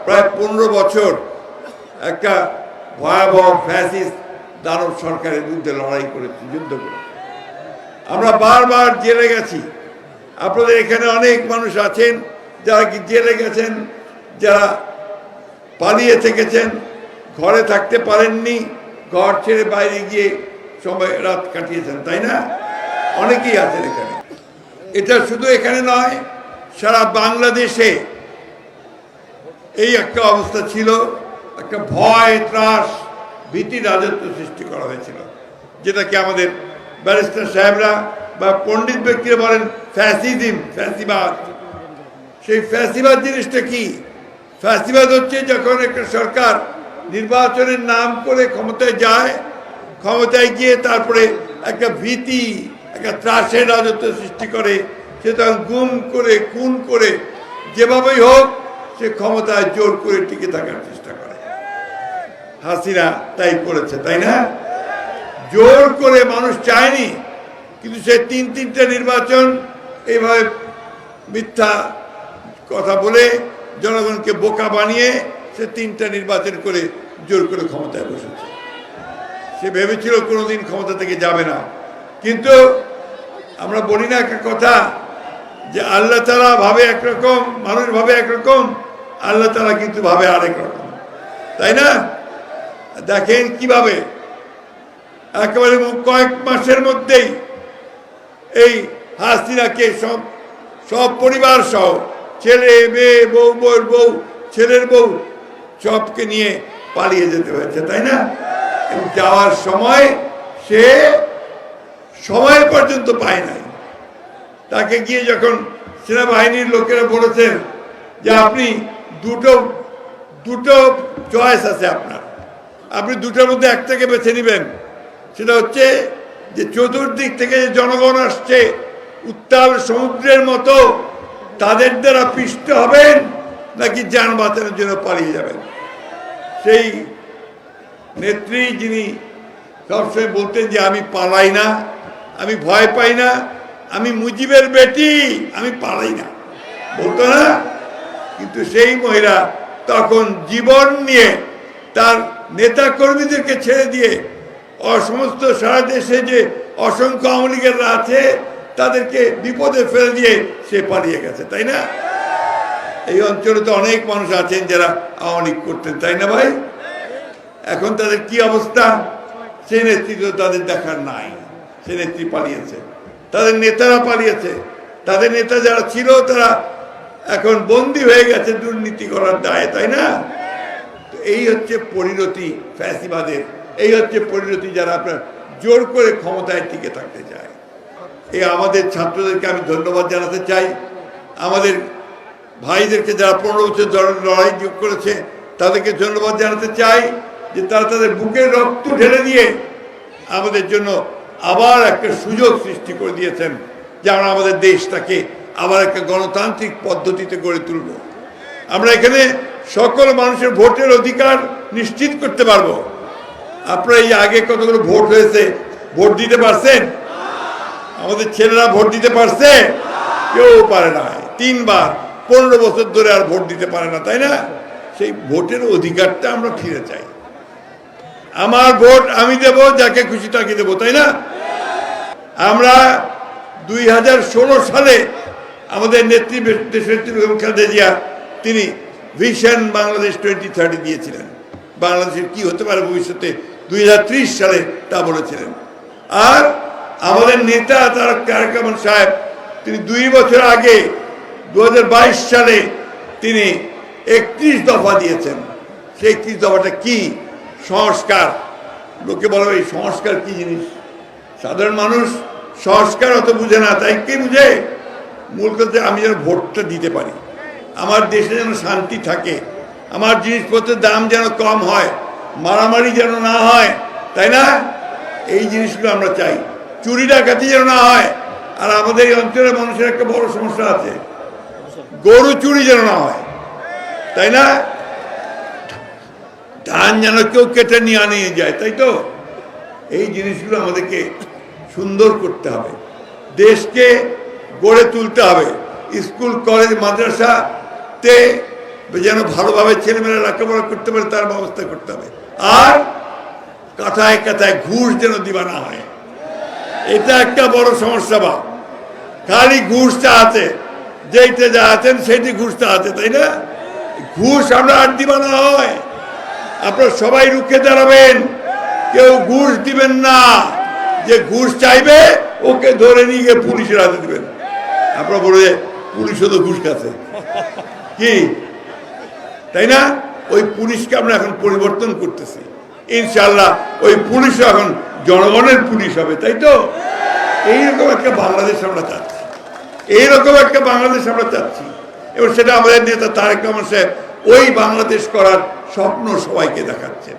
প্রায় 15 বছর একটা ভয়াবহ ফ্যাসিস্ট দানব সরকারের বিরুদ্ধে লড়াই করেছি, যুদ্ধ করেছি। আমরা বারবার জেলে গেছি। আপনাদের এখানে অনেক মানুষ আছেন যারা কি জেলে গেছেন, যারা পালিয়ে থেকেছেন, ঘরে থাকতে পারেননি, ঘর ছেড়ে বাইরে গিয়ে সময় রাত কাটিয়েছেন, তাই না? অনেকেই আছেন এখানে। এটা শুধু এখানে নয়, সারা বাংলাদেশে এই একটা অবস্থা ছিল, একটা ভয়, ত্রাস, ভীতি রাজত্ব সৃষ্টি করা হয়েছিল, যেটাকে আমাদের ব্যারিস্টার সাহেবরা বা পণ্ডিত ব্যক্তিরা বলেন ফ্যাসিজম, ফ্যাসিবাদ। সেই ফ্যাসিবাদ জিনিসটা কি? ফ্যাসিবাদ হচ্ছে যখন একটা সরকার নির্বাচনের নাম করে ক্ষমতায় যায়, ক্ষমতায় গিয়ে তারপরে একটা ভীতি, একটা ত্রাসের রাজত্ব সৃষ্টি করে, সে তখন গুম করে, খুন করে, যেভাবেই হোক সে ক্ষমতায় জোর করে টিকে থাকার চেষ্টা করে। হাসিনা তাই করেছে, তাই না? জোর করে, মানুষ চায়নি, কিন্তু সে তিনটা নির্বাচন এইভাবে মিথ্যা কথা বলে জনগণকে বোকা বানিয়ে সে 3টা নির্বাচন করে জোর করে ক্ষমতায় বসেছে। সে ভেবেছিল কোনোদিন ক্ষমতা থেকে যাবে না, কিন্তু আমরা বলি না একটা কথা যে আল্লাহ তাআলা ভাবে একরকম, মানুষ ভাবে একরকম, আল্লাহ তাআলা কিন্তু ভাবে আরেক রকম, তাই না? দেখেন কিভাবে একেবারে কয়েক মাসের মধ্যেই এই হাসিনাকে সব পরিবার সহ, ছেলে মেয়ে, বউয়ের বউ, ছেলের বউ, সবকে নিয়ে পালিয়ে যেতে হয়েছে, তাই না? এবং যাওয়ার সময় সে সময় পর্যন্ত পায় নাই। তাকে গিয়ে যখন সেনাবাহিনীর লোকেরা বলেছেন যে আপনি দুটো চয়েস আছে আপনার, আপনি দুটোর মধ্যে একটাকে বেছে নেবেন, সেটা হচ্ছে যে চতুর্দিক থেকে জনগণ আসছে উত্তাল সমুদ্রের মতো, তাদের দ্বারা পিষ্ট হবেন, নাকি যান বাঁচানোর জন্য পালিয়ে যাবেন। সেই নেত্রী যিনি সবসময় বলতেন যে আমি পালাই না, আমি ভয় পাই না, আমি মুজিবের বেটি, আমি পালাই না, বলতো না? কিন্তু সেই মহিলা তখন জীবন নিয়ে তার নেতা কর্মীদেরকে ছেড়ে দিয়ে সমস্ত সারা দেশে যে অসংখ্য আওয়ামী লীগেরা আছে তাদেরকে বিপদে ফেলে দিয়ে সে পালিয়ে গেছে, তাই না? এই অঞ্চলে তো অনেক মানুষ আছেন যারা আওয়ামী লীগ করতেন, তাই না ভাই? এখন তাদের কি অবস্থা? সে নেতৃত্ব তাদের দেখার নাই, সে নেত্রী পালিয়েছে, তাদের নেতারা পালিয়েছে, তাদের নেতা যারা ছিল তারা এখন বন্দী হয়ে গেছে দুর্নীতি করার দায়ে, তাই না? তো এই হচ্ছে পরিণতি ফ্যাসিবাদের, এই হচ্ছে পরিণতি যারা আপনার জোর করে ক্ষমতায় টিকে থাকতে চায়। এই আমাদের ছাত্রদেরকে আমি ধন্যবাদ জানাতে চাই, আমাদের ভাইদেরকে যারা 15 বছর লড়াই করেছে তাদেরকে ধন্যবাদ জানাতে চাই যে তারা তাদের বুকের রক্ত ঢেলে দিয়ে আমাদের জন্য আবার একটা সুযোগ সৃষ্টি করে দিয়েছেন যে আমরা আমাদের দেশটাকে আবার একটা গণতান্ত্রিক পদ্ধতিতে গড়ে তুলব। আমরা এখানে সকল মানুষের ভোটের অধিকার নিশ্চিত করতে পারবো। আপনারা এই আগে কতগুলো ভোট হয়েছে, ভোট দিতে পারছেন? আমাদের ছেলেরা ভোট দিতে পারছে? কেউ পারে না। 3 বার 15 বছর ধরে আর ভোট দিতে পারে না, তাই না? সেই ভোটের অধিকারটা আমরা ফিরে চাই। আমার ভোট আমি দেব, যাকে খুশি তাকে দেবো, তাই না? আমরা 2016 সালে আমাদের নেত্রী দেশনেত্রী বেগম খালেদা জিয়া তিনি ভিশন বাংলাদেশ 2030 দিয়েছিলেন, বাংলাদেশের কি হতে পারে ভবিষ্যতে 2030 সালে তা বলেছিলেন। আর আমাদের নেতা তারেক রহমান সাহেব তিনি 2 বছর আগে 2022 সালে তিনি 31 দফা দিয়েছেন। সেই 31 দফাটা কি? সংস্কার। লোকে বলে এই সংস্কার কি জিনিস? সাধারণ মানুষ সংস্কার অত বুঝে না, তাই কি বুঝে? মূল কথা আমি যেন ভোটটা দিতে পারি, আমার দেশে যেন শান্তি থাকে, আমার জিনিসপত্রের দাম যেন কম হয়, মারামারি যেন না হয়, তাই না? এই জিনিসগুলো আমরা চাই। চুরি ডাকাতি যেন না হয়। আর আমাদের এই অঞ্চলের মানুষের একটা বড় সমস্যা আছে, গরু চুরি যেন না হয়, তাই না? ধান যেন কেউ কেটে নিয়ে যায়, তাই তো? এই জিনিসগুলো আমাদেরকে সুন্দর করতে হবে, দেশকে গড়ে তুলতে হবে। স্কুল কলেজ মাদ্রাসাতে যেন ভালোভাবে ছেলেমেয়েরা লেখাপড়া করতে পারে তার ব্যবস্থা করতে হবে। আর কথায় কথায় ঘুষ যেন দিবা না হয়, এটা একটা বড় সমস্যা। বা খালি ঘুষ চাহাতে, যেইটা চাহাতেন সেইটি ঘুষ চাহাতে, তাই না? ঘুষ আমরা আর দিবা না হয়। আপনারা সবাই রুখে দাঁড়াবেন, কেউ ঘুষ দিবেন না। যে ঘুষ চাইবে ওকে ধরে নিয়ে গিয়ে পুলিশের হাতে দিবেন। আপনারা বলে পুলিশও তো ঘুষ খাচ্ছে, কি তাই না? ওই পুলিশকে আমরা এখন পরিবর্তন করতেছি, ইনশাল্লাহ ওই পুলিশও এখন জনগণের পুলিশ হবে, তাই তো? এইরকম একটা বাংলাদেশ আমরা চাচ্ছি, এইরকম একটা বাংলাদেশ আমরা চাচ্ছি। এবং সেটা আমাদের নেতা তারেক রহমান সাহেব ওই বাংলাদেশ করার স্বপ্ন সবাইকে দেখাচ্ছেন।